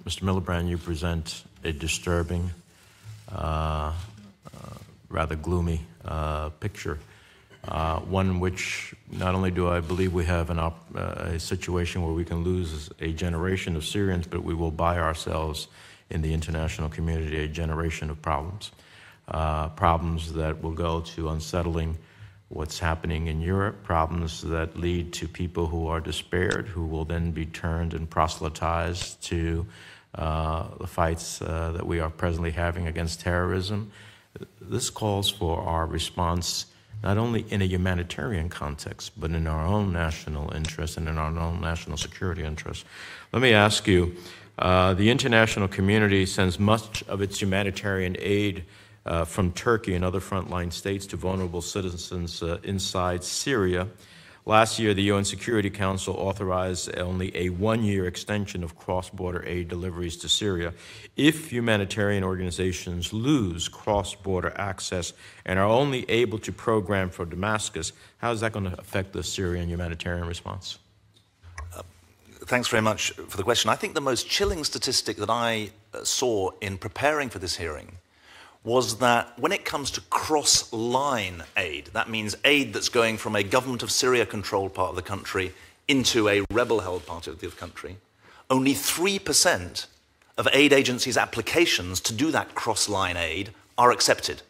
Mr. Miliband, you present a disturbing, rather gloomy picture. One in which not only do I believe we have a situation where we can lose a generation of Syrians, but we will buy ourselves in the international community a generation of problems. Problems that will go to unsettling what's happening in Europe, problems that lead to people who are despaired, who will then be turned and proselytized to the fights that we are presently having against terrorism. This calls for our response not only in a humanitarian context, but in our own national interest and in our own national security interest. Let me ask you, the international community sends much of its humanitarian aid from Turkey and other frontline states to vulnerable citizens inside Syria. Last year, the UN Security Council authorized only a one-year extension of cross-border aid deliveries to Syria. If humanitarian organizations lose cross-border access and are only able to program for Damascus, how is that going to affect the Syrian humanitarian response? Thanks very much for the question. I think the most chilling statistic that I saw in preparing for this hearing was that when it comes to cross-line aid, that means aid that's going from a government of Syria-controlled part of the country into a rebel-held part of the country, only 3% of aid agencies' applications to do that cross-line aid are accepted.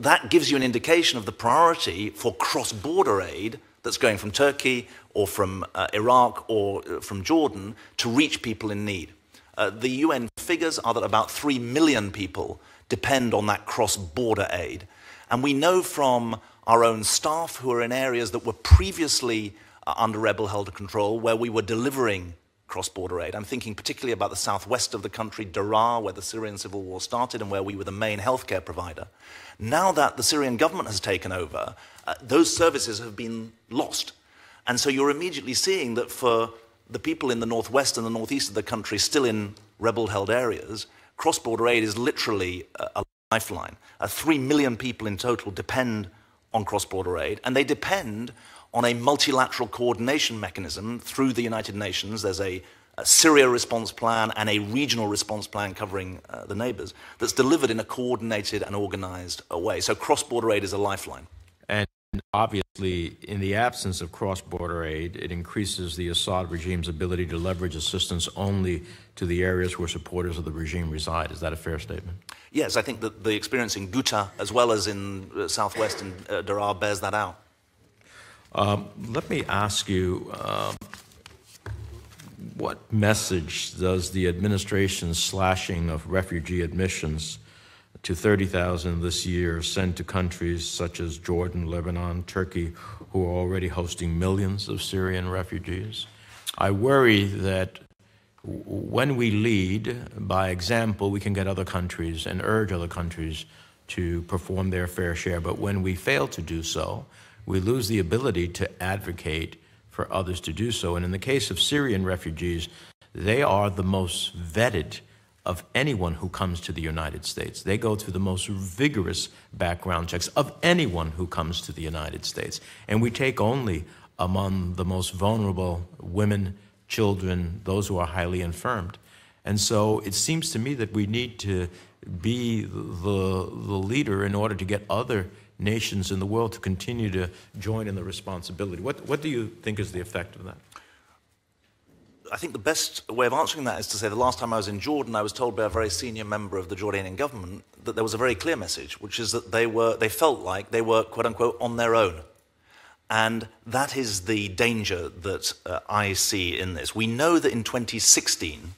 That gives you an indication of the priority for cross-border aid that's going from Turkey or from Iraq or from Jordan to reach people in need. The UN figures are that about 3 million people depend on that cross-border aid. And we know from our own staff who are in areas that were previously under rebel-held control where we were delivering cross-border aid. I'm thinking particularly about the southwest of the country, Daraa, where the Syrian civil war started and where we were the main healthcare provider. Now that the Syrian government has taken over, those services have been lost. And so you're immediately seeing that for the people in the northwest and the northeast of the country still in rebel-held areas, cross-border aid is literally a lifeline. 3 million people in total depend on cross-border aid, and they depend on a multilateral coordination mechanism through the United Nations. There's a Syria response plan and a regional response plan covering the neighbors that's delivered in a coordinated and organized way. So cross-border aid is a lifeline. And obviously, in the absence of cross-border aid, it increases the Assad regime's ability to leverage assistance only to the areas where supporters of the regime reside. Is that a fair statement? Yes, I think that the experience in Ghouta, as well as in southwest and Daraa, bears that out. Let me ask you, what message does the administration's slashing of refugee admissions to 30,000 this year send to countries such as Jordan, Lebanon, Turkey, who are already hosting millions of Syrian refugees? I worry that when we lead by example, we can get other countries and urge other countries to perform their fair share. But when we fail to do so, we lose the ability to advocate for others to do so. And in the case of Syrian refugees, they are the most vetted of anyone who comes to the United States. They go through the most vigorous background checks of anyone who comes to the United States. And we take only among the most vulnerable women, children, those who are highly infirmed. And so it seems to me that we need to be the leader in order to get other nations in the world to continue to join in the responsibility. What do you think is the effect of that? I think the best way of answering that is to say the last time I was in Jordan, I was told by a very senior member of the Jordanian government that there was a very clear message, which is that they felt like they were, quote unquote, on their own. And that is the danger that I see in this. We know that in 2016,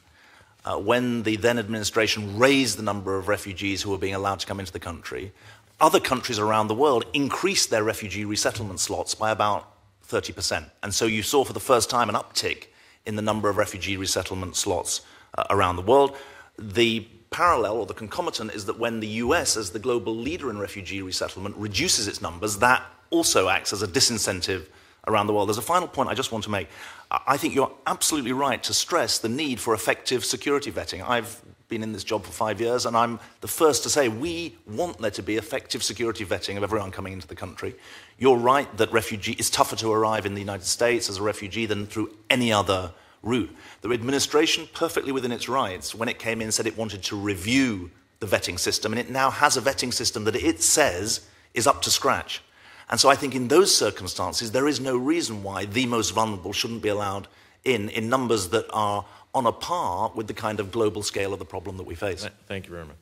when the then administration raised the number of refugees who were being allowed to come into the country, other countries around the world increased their refugee resettlement slots by about 30%. And so you saw for the first time an uptick in the number of refugee resettlement slots around the world. The parallel or the concomitant is that when the US, as the global leader in refugee resettlement, reduces its numbers, that also acts as a disincentive around the world. There's a final point I just want to make. I think you're absolutely right to stress the need for effective security vetting. I've been in this job for 5 years, and I'm the first to say we want there to be effective security vetting of everyone coming into the country. You're right that it's tougher to arrive in the United States as a refugee than through any other route. The administration, perfectly within its rights, when it came in, said it wanted to review the vetting system, and it now has a vetting system that it says is up to scratch. And so I think in those circumstances, there is no reason why the most vulnerable shouldn't be allowed in numbers that are on a par with the kind of global scale of the problem that we face. Thank you very much.